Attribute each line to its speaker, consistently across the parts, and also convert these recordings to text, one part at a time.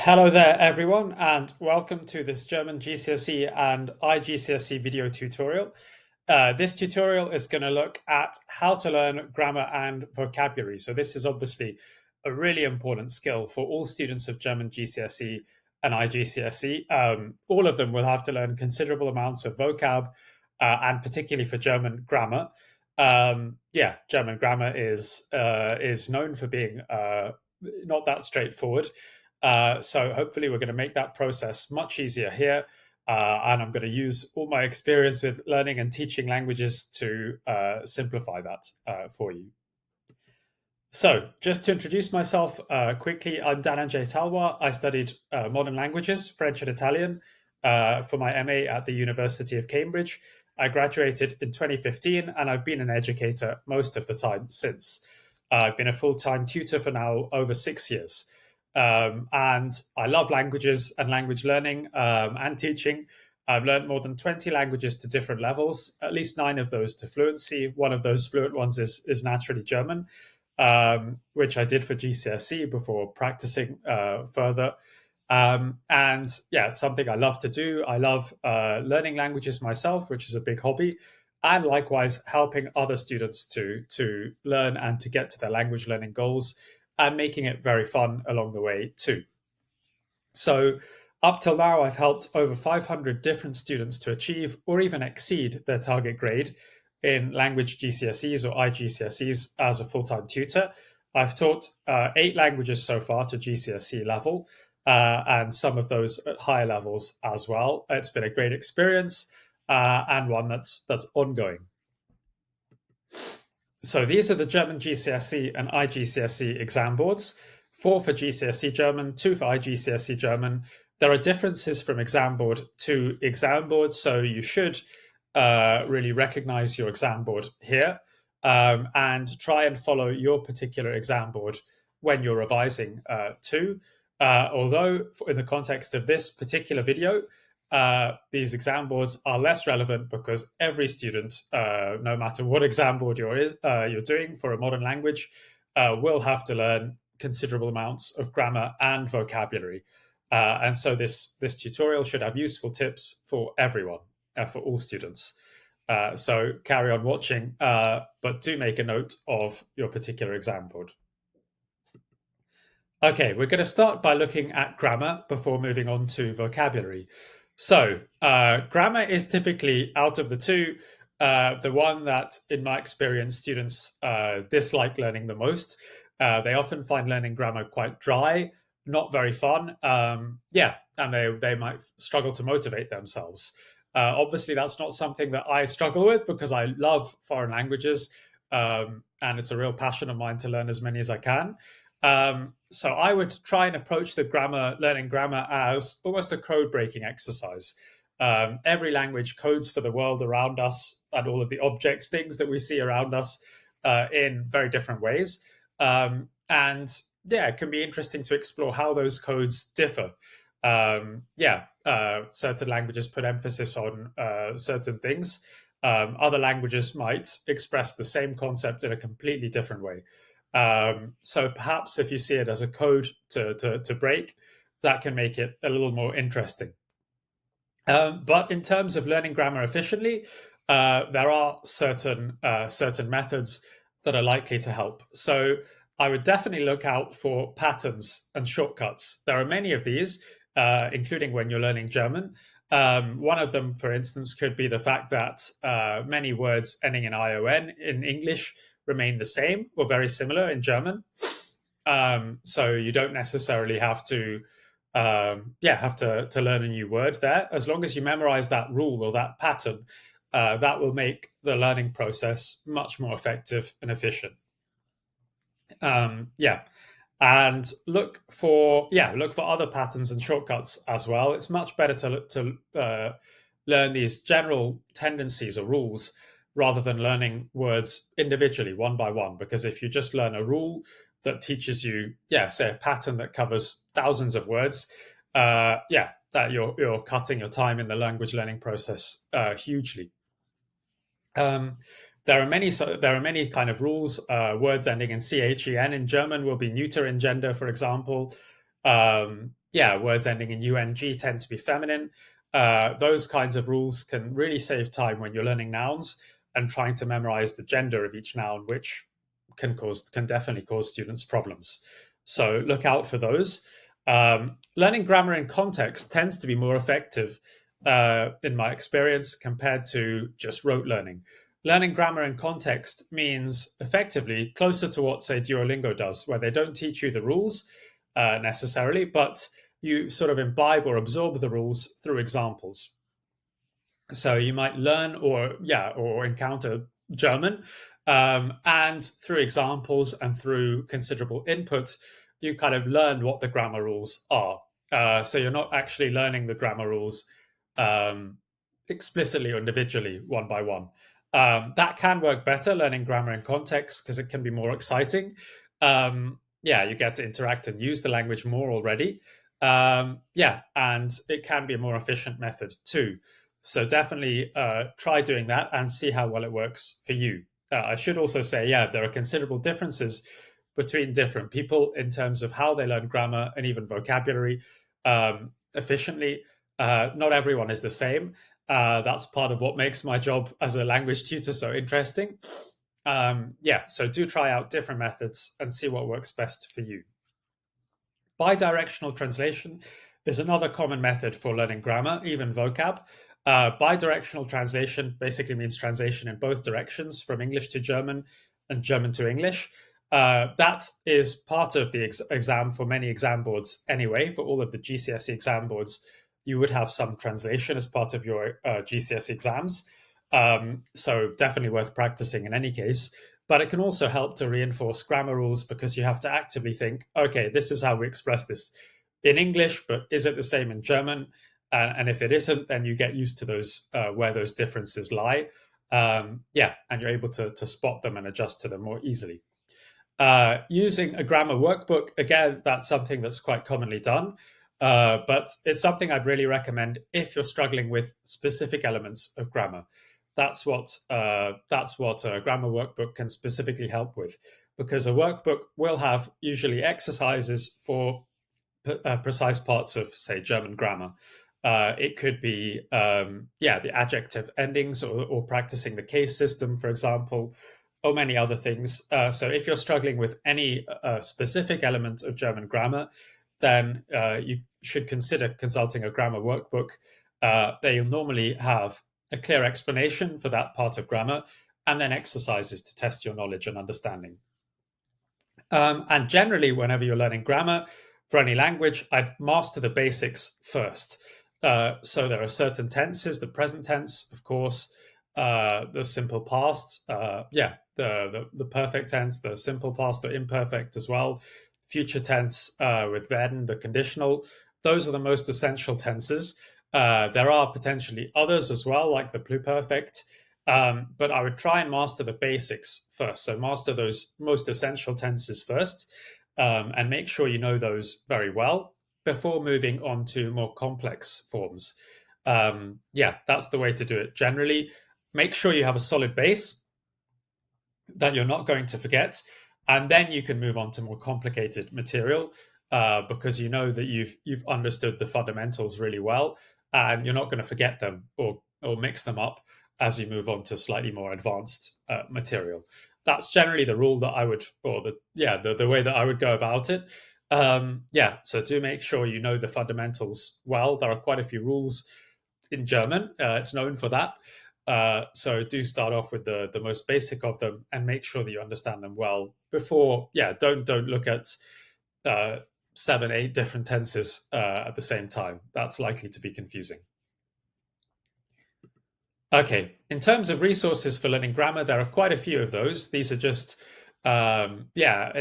Speaker 1: Hello there, everyone, and welcome to this German GCSE and iGCSE video tutorial. This tutorial is going to look at how to learn grammar and vocabulary. So this is obviously a really important skill for all students of German GCSE and iGCSE. All of them will have to learn considerable amounts of vocab, and particularly for German grammar. German grammar is known for being not that straightforward. So hopefully we're going to make that process much easier here. And I'm going to use all my experience with learning and teaching languages to simplify that for you. So just to introduce myself quickly, I'm Dhananjay Talwar. I studied modern languages, French and Italian, for my MA at the University of Cambridge. I graduated in 2015, and I've been an educator most of the time since. I've been a full-time tutor for now over 6 years. And I love languages and language learning and teaching. I've learned more than 20 languages to different levels, at least 9 of those to fluency. One of those fluent ones is naturally German, which I did for GCSE before practicing further. It's something I love to do. I love learning languages myself, which is a big hobby, and likewise helping other students to learn and to get to their language learning goals, and making it very fun along the way too. So up till now, I've helped over 500 different students to achieve or even exceed their target grade in language GCSEs or iGCSEs as a full-time tutor. I've taught 8 languages so far to GCSE level, and some of those at higher levels as well. It's been a great experience and one that's ongoing. So these are the German GCSE and iGCSE exam boards, 4 for GCSE German, 2 for iGCSE German. There are differences from exam board to exam board, so you should really recognize your exam board here and try and follow your particular exam board when you're revising too. Although in the context of this particular video, these exam boards are less relevant because every student, no matter what exam board you're doing for a modern language, will have to learn considerable amounts of grammar and vocabulary. And so this tutorial should have useful tips for everyone, for all students. So carry on watching, but do make a note of your particular exam board. Okay, we're going to start by looking at grammar before moving on to vocabulary. So grammar is typically, out of the two, the one that, in my experience, students dislike learning the most. They often find learning grammar quite dry, not very fun. And they might struggle to motivate themselves. Obviously, that's not something that I struggle with because I love foreign languages, and it's a real passion of mine to learn as many as I can. So I would try and approach the learning grammar as almost a code-breaking exercise. Every language codes for the world around us and all of the objects, things that we see around us in very different ways. It can be interesting to explore how those codes differ. Certain languages put emphasis on certain things. Other languages might express the same concept in a completely different way. So perhaps if you see it as a code to break, that can make it a little more interesting. But in terms of learning grammar efficiently, there are certain methods that are likely to help. So I would definitely look out for patterns and shortcuts. There are many of these, including when you're learning German. One of them, for instance, could be the fact that many words ending in ION in English remain the same or very similar in German. So you don't necessarily have to learn a new word there. As long as you memorize that rule or that pattern, that will make the learning process much more effective and efficient. And look for other patterns and shortcuts as well. It's much better to learn these general tendencies or rules rather than learning words individually, one by one. Because if you just learn a rule that teaches you, say a pattern that covers thousands of words, that you're cutting your time in the language learning process hugely. There are many kind of rules. Words ending in CHEN in German will be neuter in gender, for example. yeah, words ending in UNG tend to be feminine. Those kinds of rules can really save time when you're learning nouns and trying to memorize the gender of each noun, which can definitely cause students problems. So look out for those. Learning grammar in context tends to be more effective, in my experience, compared to just rote learning. Learning grammar in context means effectively closer to what, say, Duolingo does, where they don't teach you the rules necessarily, but you sort of imbibe or absorb the rules through examples. So you might learn or encounter German, and through examples and through considerable input, you kind of learn what the grammar rules are. So you're not actually learning the grammar rules um, explicitly or individually, one by one. That can work better, learning grammar in context, because it can be more exciting. Yeah, you get to interact and use the language more already. Yeah, and it can be a more efficient method too. So definitely try doing that and see how well it works for you. I should also say, yeah, there are considerable differences between different people in terms of how they learn grammar and even vocabulary efficiently. Not everyone is the same. That's part of what makes my job as a language tutor so interesting. Yeah, so do try out different methods and see what works best for you. Bidirectional translation is another common method for learning grammar, even vocab. Bidirectional translation basically means translation in both directions, from English to German and German to English. That is part of the exam for many exam boards anyway. For all of the GCSE exam boards, you would have some translation as part of your GCSE exams. So definitely worth practicing in any case. But it can also help to reinforce grammar rules, because you have to actively think, okay, this is how we express this in English, but is it the same in German? And if it isn't, then you get used to those where those differences lie. Yeah, and you're able to spot them and adjust to them more easily. Using a grammar workbook, again, that's something that's quite commonly done. But it's something I'd really recommend if you're struggling with specific elements of grammar. That's what a grammar workbook can specifically help with, because a workbook will have usually exercises for precise parts of, say, German grammar. It could be, the adjective endings, or practicing the case system, for example, or many other things. So if you're struggling with any specific element of German grammar, then you should consider consulting a grammar workbook. They'll normally have a clear explanation for that part of grammar, and then exercises to test your knowledge and understanding. And generally, whenever you're learning grammar for any language, I'd master the basics first. So there are certain tenses: the present tense, of course, the simple past, the perfect tense, the simple past or imperfect as well, future tense with then, the conditional. Those are the most essential tenses. There are potentially others as well, like the pluperfect. But I would try and master the basics first. So master those most essential tenses first, and make sure you know those very well before moving on to more complex forms. Yeah, that's the way to do it generally. Make sure you have a solid base that you're not going to forget, and then you can move on to more complicated material, because you know that you've understood the fundamentals really well, and you're not going to forget them or mix them up as you move on to slightly more advanced material. That's generally the rule that I would, or the way that I would go about it. Yeah, so do make sure you know the fundamentals well. There are quite a few rules in German. It's known for that. So do start off with the most basic of them, and make sure that you understand them well before. Yeah, don't look at 7, 8 different tenses at the same time. That's likely to be confusing. Okay, in terms of resources for learning grammar, there are quite a few of those. These are just an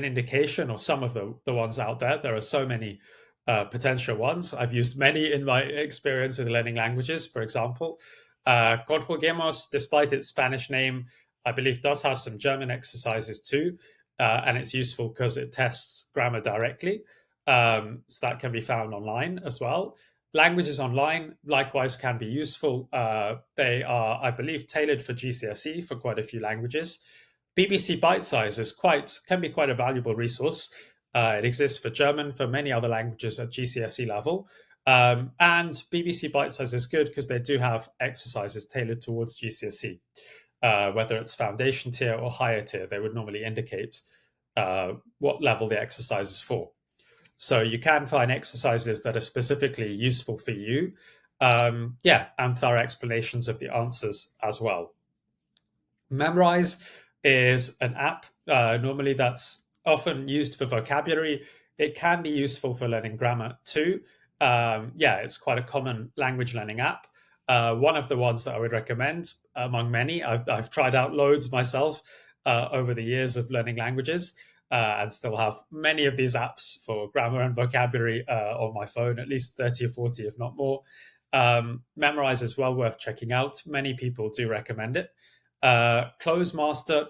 Speaker 1: indication, or some of the ones out there. There are so many potential ones. I've used many in my experience with learning languages. For example, Conjuguemos, despite its Spanish name, I believe does have some German exercises too, and it's useful because it tests grammar directly. So that can be found online as well. Languages Online likewise can be useful. They are, I believe, tailored for GCSE for quite a few languages. BBC Bite Size can be quite a valuable resource. It exists for German, for many other languages at GCSE level. And BBC Bite Size is good because they do have exercises tailored towards GCSE. Whether it's foundation tier or higher tier, they would normally indicate what level the exercise is for. So you can find exercises that are specifically useful for you. And thorough explanations of the answers as well. Memrise is an app. Normally, that's often used for vocabulary. It can be useful for learning grammar too. It's quite a common language learning app. One of the ones that I would recommend among many. I've tried out loads myself over the years of learning languages, and still have many of these apps for grammar and vocabulary on my phone, at least 30 or 40, if not more. Memrise is well worth checking out. Many people do recommend it. Closemaster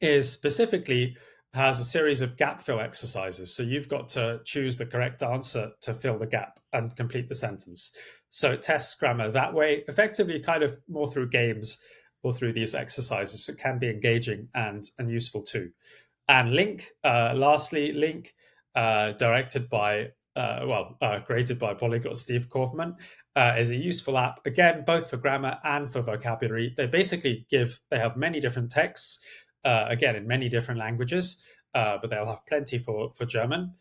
Speaker 1: is specifically has a series of gap fill exercises. So you've got to choose the correct answer to fill the gap and complete the sentence. So it tests grammar that way, effectively kind of more through games or through these exercises. So it can be engaging and useful too. And Link, lastly, Link, created by polyglot Steve Kaufman, is a useful app, again, both for grammar and for vocabulary. They have many different texts, again, in many different languages, but they'll have plenty for German,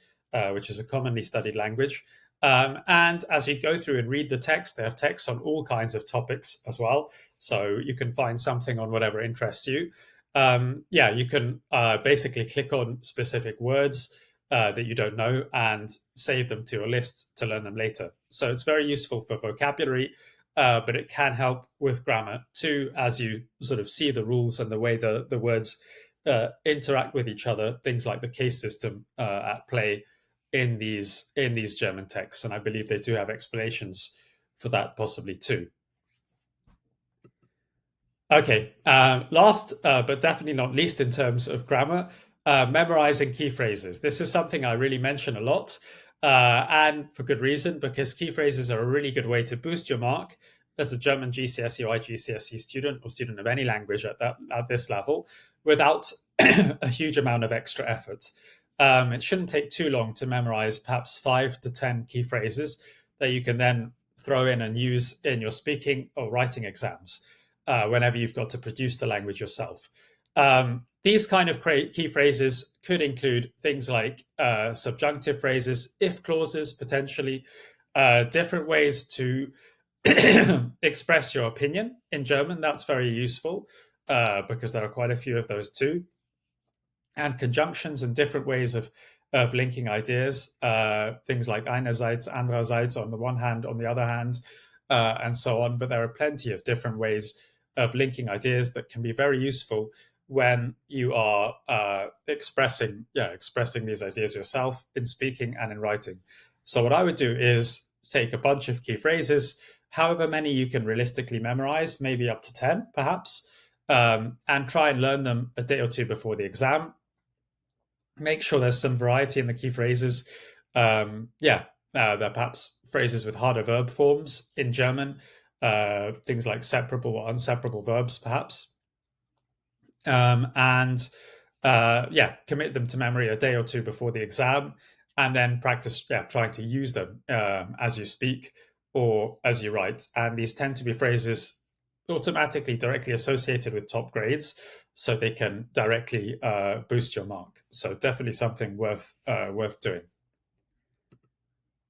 Speaker 1: which is a commonly studied language. And as you go through and read the text, they have texts on all kinds of topics as well. So you can find something on whatever interests you. You can basically click on specific words that you don't know and save them to a list to learn them later. So it's very useful for vocabulary, but it can help with grammar too, as you sort of see the rules and the way the words interact with each other, things like the case system at play in these German texts. And I believe they do have explanations for that possibly too. Okay, last but definitely not least in terms of grammar, memorizing key phrases. This is something I really mention a lot, and for good reason, because key phrases are a really good way to boost your mark as a German GCSE or iGCSE student or student of any language at this level without a huge amount of extra effort. It shouldn't take too long to memorize perhaps 5 to 10 key phrases that you can then throw in and use in your speaking or writing exams. Whenever you've got to produce the language yourself. These kind of key phrases could include things like subjunctive phrases, if clauses, potentially, different ways to express your opinion in German. That's very useful because there are quite a few of those too. And conjunctions and different ways of linking ideas, things like einerseits, andererseits on the one hand, on the other hand, and so on. But there are plenty of different ways of linking ideas that can be very useful when you are expressing these ideas yourself in speaking and in writing. So what I would do is take a bunch of key phrases, however many you can realistically memorize, maybe up to 10 perhaps, and try and learn them a day or two before the exam. Make sure there's some variety in the key phrases. There are perhaps phrases with harder verb forms in German, things like separable or inseparable verbs, perhaps. Commit them to memory a day or two before the exam, and then practice trying to use them as you speak or as you write. And these tend to be phrases automatically directly associated with top grades, so they can directly boost your mark. So definitely something worth doing.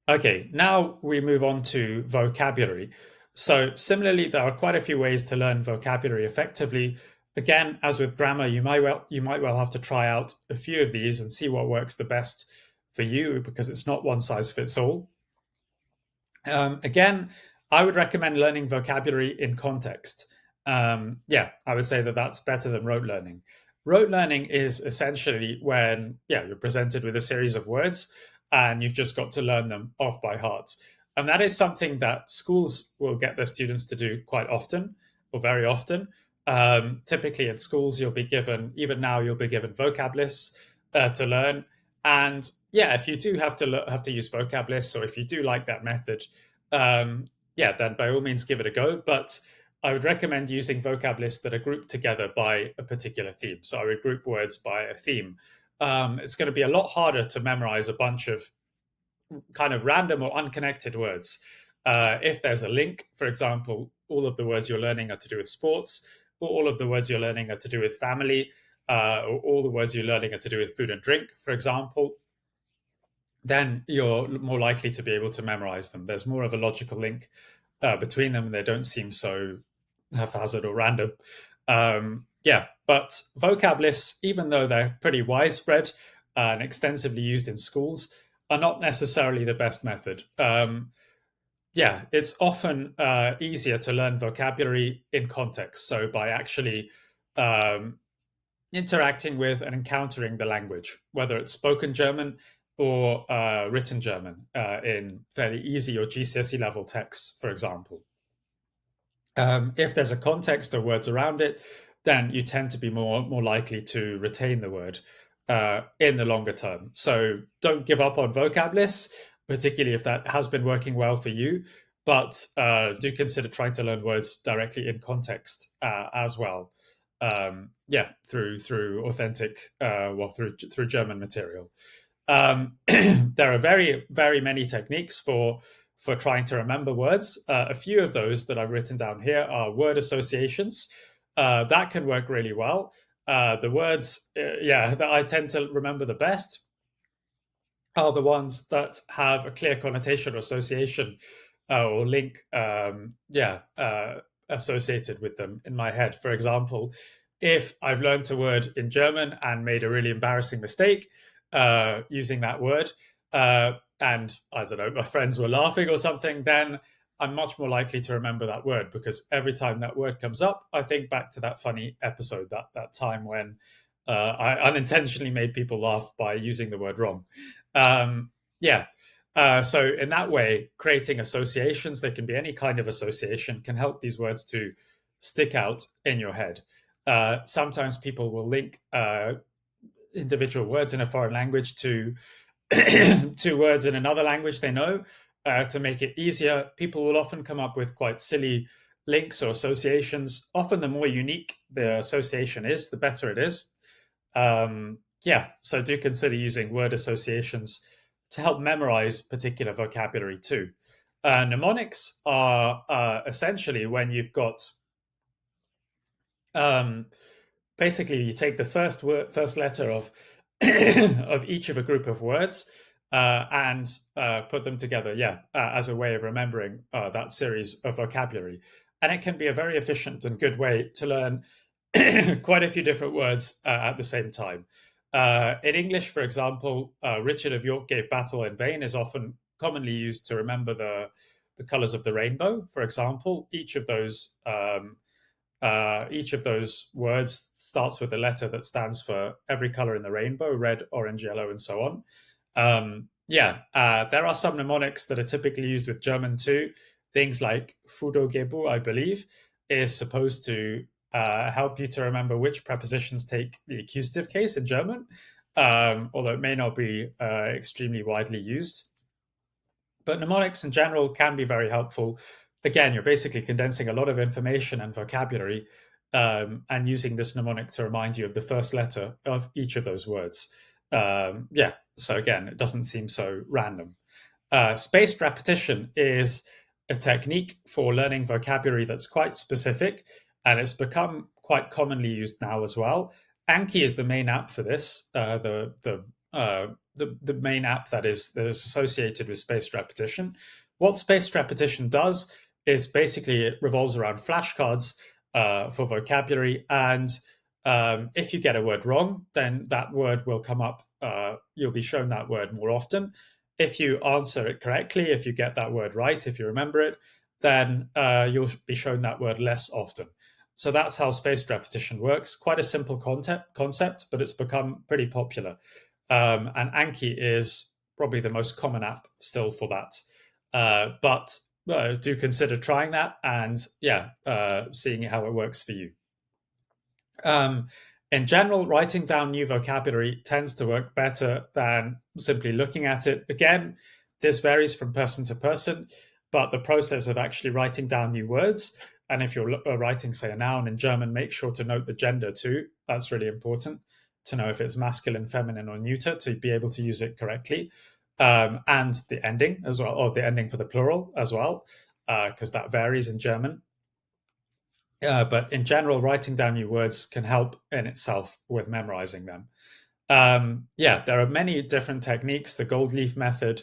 Speaker 1: Okay, now we move on to vocabulary. So similarly, there are quite a few ways to learn vocabulary effectively. Again, as with grammar, you might well have to try out a few of these and see what works the best for you, because it's not one size fits all. Again, I would recommend learning vocabulary in context. I would say that that's better than rote learning. Rote learning is essentially when you're presented with a series of words and you've just got to learn them off by heart. And that is something that schools will get their students to do quite often or very often. Typically in schools, you'll be given vocab lists to learn. And if you do have to use vocab lists, or if you do like that method, then by all means give it a go. But I would recommend using vocab lists that are grouped together by a particular theme. So I would group words by a theme. it's going to be a lot harder to memorize a bunch of kind of random or unconnected words. If there's a link, for example, all of the words you're learning are to do with sports, or all of the words you're learning are to do with family, or all the words you're learning are to do with food and drink, for example, then you're more likely to be able to memorize them. There's more of a logical link between them. They don't seem so haphazard or random. Yeah, but vocab lists, even though they're pretty widespread and extensively used in schools, are not necessarily the best method. Yeah, it's often easier to learn vocabulary in context. So by actually interacting with and encountering the language, whether it's spoken German or written German in fairly easy or GCSE level texts, for example. If there's a context or words around it, then you tend to be more likely to retain the word in the longer term. So don't give up on vocab lists, particularly if that has been working well for you. But do consider trying to learn words directly in context as well. Yeah, through authentic, well, through German material. There are very many techniques for trying to remember words. A few of those that I've written down here are word associations. That can work really well. The words, yeah, that I tend to remember the best are the ones that have a clear connotation or association or link, associated with them in my head. For example, if I've learned a word in German and made a really embarrassing mistake using that word, and I don't know, my friends were laughing or something, then I'm much more likely to remember that word, because every time that word comes up, I think back to that funny episode, that time when I unintentionally made people laugh by using the word wrong. Yeah. So in that way, creating associations, they can be any kind of association, can help these words to stick out in your head. Sometimes people will link individual words in a foreign language to to words in another language they know to make it easier. People will often come up with quite silly links or associations. Often, the more unique the association is, the better it is. Yeah, so do consider using word associations to help memorize particular vocabulary too. Mnemonics are essentially when you've got basically you take the first letter of of each of a group of words and put them together, yeah, as a way of remembering that series of vocabulary. And it can be a very efficient and good way to learn quite a few different words at the same time. In English, for example, Richard of York gave battle in vain is often commonly used to remember the colors of the rainbow. For example, each of those words starts with a letter that stands for every color in the rainbow: red, orange, yellow, and so on. There are some mnemonics that are typically used with German too. Things like Fudogebu, I believe, is supposed to help you to remember which prepositions take the accusative case in German, although it may not be extremely widely used. But mnemonics in general can be very helpful. Again, you're basically condensing a lot of information and vocabulary and using this mnemonic to remind you of the first letter of each of those words. So again, it doesn't seem so random. Spaced repetition is a technique for learning vocabulary that's quite specific, and it's become quite commonly used now as well. Anki is the main app for this. The main app that is associated with spaced repetition. What spaced repetition does is basically it revolves around flashcards for vocabulary, and if you get a word wrong, then that word will come up. You'll be shown that word more often. If you answer it correctly, if you get that word right, if you remember it, then you'll be shown that word less often. So that's how spaced repetition works. Quite a simple concept, but it's become pretty popular. And Anki is probably the most common app still for that. But do consider trying that and seeing how it works for you. In general, writing down new vocabulary tends to work better than simply looking at it. Again, this varies from person to person, but the process of actually writing down new words, and if you're writing, say, a noun in German, make sure to note the gender too. That's really important. to know if it's masculine, feminine, or neuter to be able to use it correctly, and the ending as well, or the ending for the plural as well, because that varies in German. But in general, writing down new words can help in itself with memorizing them. Yeah, there are many different techniques, the gold leaf method,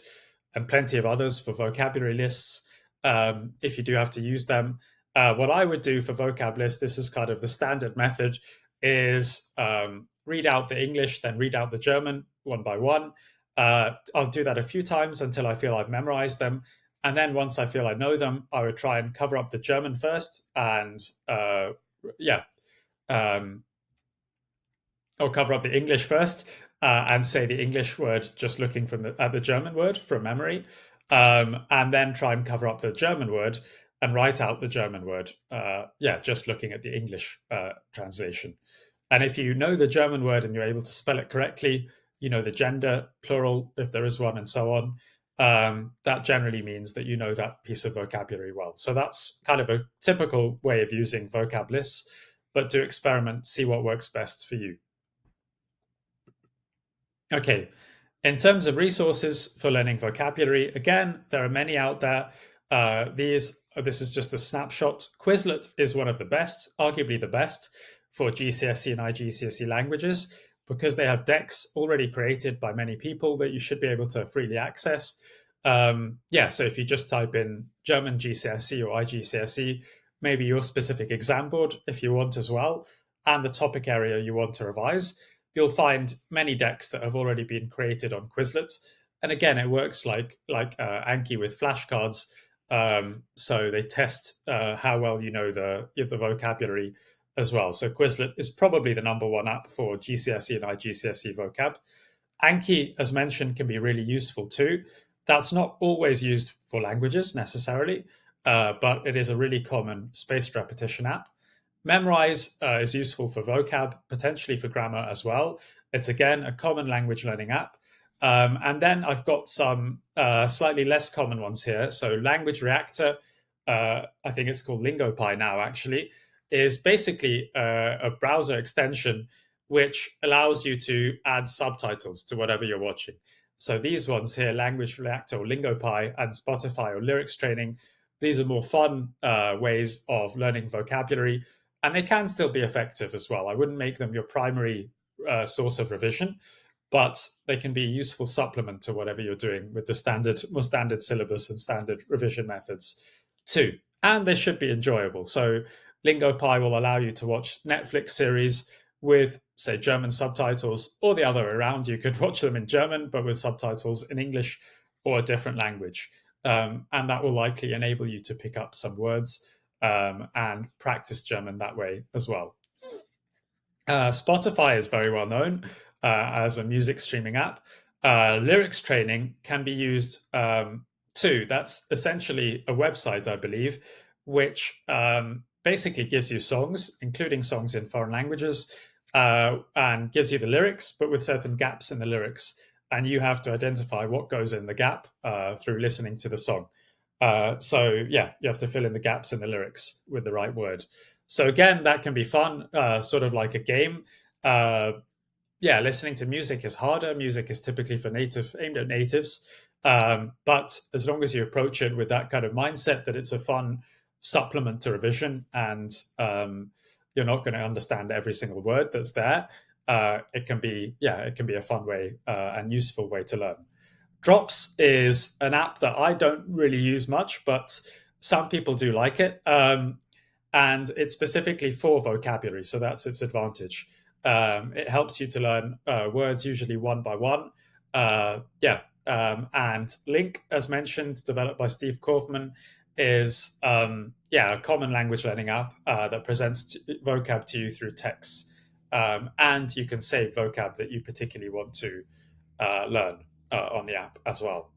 Speaker 1: and plenty of others for vocabulary lists. If you do have to use them, what I would do for vocab lists, this is kind of the standard method, is read out the English, then read out the German one by one. I'll do that a few times until I feel I've memorized them. And then once I feel I know them, I would try and cover up the German first and yeah, um, or cover up the English first and say the English word just looking from at the German word from memory, and then try and cover up the German word and write out the German word. Yeah, just looking at the English translation. And if you know the German word and you're able to spell it correctly, you know the gender, plural, if there is one, and so on. That generally means that you know that piece of vocabulary well. So that's kind of a typical way of using vocab lists, but to experiment, see what works best for you. Okay, in terms of resources for learning vocabulary, again, there are many out there. This is just a snapshot. Quizlet is one of the best, arguably the best, for GCSE and iGCSE languages because they have decks already created by many people that you should be able to freely access. Yeah, so if you just type in German GCSE or iGCSE, maybe your specific exam board if you want as well, and the topic area you want to revise, you'll find many decks that have already been created on Quizlet. And again, it works like Anki with flashcards. So they test how well you know the vocabulary as well. So Quizlet is probably the number one app for GCSE and iGCSE vocab. Anki, as mentioned, can be really useful too. That's not always used for languages necessarily, but it is a really common spaced repetition app. Memrise is useful for vocab, potentially for grammar as well. It's again a common language learning app. And then I've got some slightly less common ones here. So Language Reactor, I think it's called LingoPie now actually, is basically a browser extension which allows you to add subtitles to whatever you're watching. So these ones here, Language Reactor or LingoPie and Spotify or Lyrics Training, these are more fun ways of learning vocabulary, and they can still be effective as well. I wouldn't make them your primary source of revision, but they can be a useful supplement to whatever you're doing with the more standard syllabus and standard revision methods too. And they should be enjoyable. So LingoPie will allow you to watch Netflix series with, say, German subtitles, or the other way around. You could watch them in German, but with subtitles in English or a different language. And that will likely enable you to pick up some words and practice German that way as well. Spotify is very well known as a music streaming app. Lyrics training can be used too. That's essentially a website, I believe, which basically gives you songs, including songs in foreign languages, and gives you the lyrics, but with certain gaps in the lyrics. And you have to identify what goes in the gap through listening to the song. So, yeah, you have to fill in the gaps in the lyrics with the right word. So again, that can be fun, sort of like a game. Uh, yeah, listening to music is harder. Music is typically for aimed at natives. But as long as you approach it with that kind of mindset that it's a fun supplement to revision and you're not going to understand every single word that's there, it can be a fun way and useful way to learn. Drops is an app that I don't really use much, but some people do like it. And it's specifically for vocabulary, so that's its advantage. It helps you to learn words usually one by one. Yeah, and Link, as mentioned, developed by Steve Kaufman, is a common language learning app that presents vocab to you through text, and you can save vocab that you particularly want to learn on the app as well.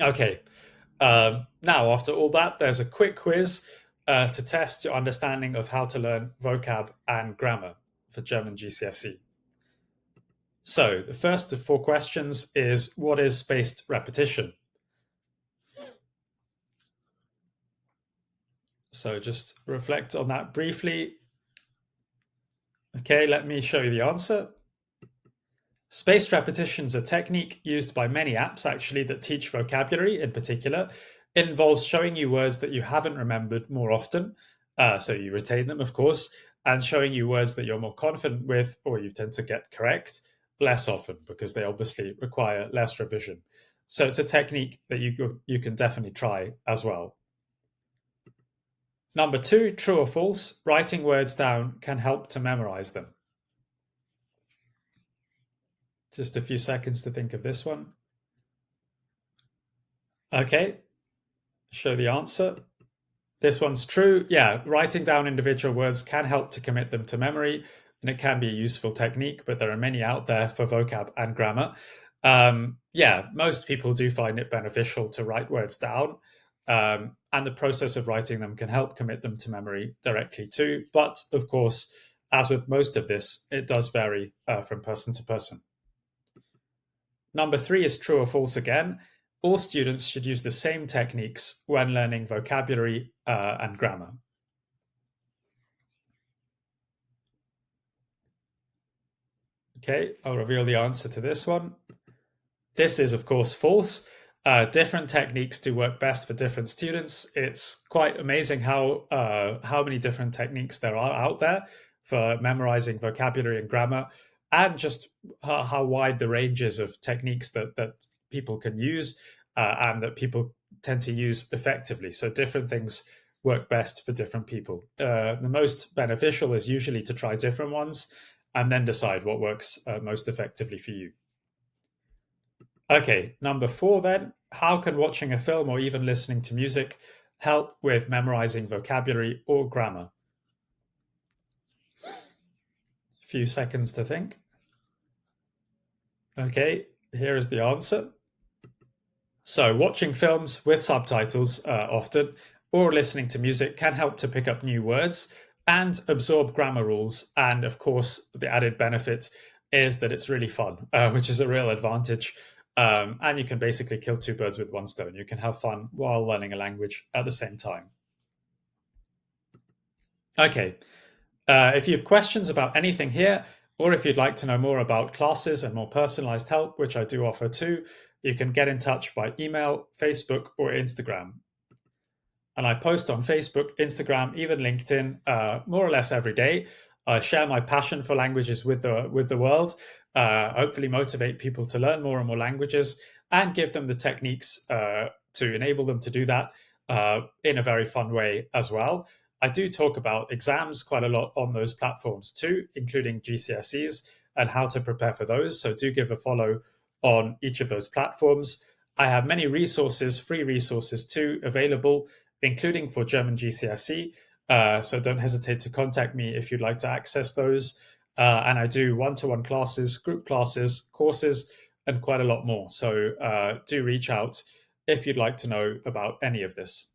Speaker 1: Okay, now, after all that, there's a quick quiz to test your understanding of how to learn vocab and grammar for German GCSE. So, the first of four questions is what is spaced repetition? So, just reflect on that briefly. Okay, let me show you the answer. Spaced repetition is a technique used by many apps actually that teach vocabulary in particular. It involves showing you words that you haven't remembered more often, so you retain them, of course, and showing you words that you're more confident with or you tend to get correct less often because they obviously require less revision. So it's a technique that you can definitely try as well. Number two, true or false, writing words down can help to memorize them. Just a few seconds to think of this one. Okay, show the answer. This one's true. Yeah, writing down individual words can help to commit them to memory, and it can be a useful technique, but there are many out there for vocab and grammar. Yeah, most people do find it beneficial to write words down, and the process of writing them can help commit them to memory directly too. But of course, as with most of this, it does vary from person to person. Number three is true or false again. All students should use the same techniques when learning vocabulary and grammar. Okay, I'll reveal the answer to this one. This is, of course, false. Different techniques do work best for different students. It's quite amazing how many different techniques there are out there for memorizing vocabulary and grammar, and just how wide the range is of techniques that people can use and that people tend to use effectively. So different things work best for different people. The most beneficial is usually to try different ones and then decide what works most effectively for you. Okay, number four then. How can watching a film or even listening to music help with memorizing vocabulary or grammar? A few seconds to think. Okay, here is the answer. So, watching films with subtitles often or listening to music can help to pick up new words and absorb grammar rules. And of course, the added benefit is that it's really fun, which is a real advantage. And you can basically kill two birds with one stone. You can have fun while learning a language at the same time. Okay, if you have questions about anything here, or if you'd like to know more about classes and more personalized help, which I do offer too, you can get in touch by email, Facebook, or Instagram. And I post on Facebook, Instagram, even LinkedIn, more or less every day. I share my passion for languages with the world. Hopefully, motivate people to learn more and more languages, and give them the techniques to enable them to do that in a very fun way as well. I do talk about exams quite a lot on those platforms too, including GCSEs and how to prepare for those. So do give a follow on each of those platforms. I have many resources, free resources too, available, including for German GCSE. So don't hesitate to contact me if you'd like to access those. And I do one-to-one classes, group classes, courses, and quite a lot more. So do reach out if you'd like to know about any of this.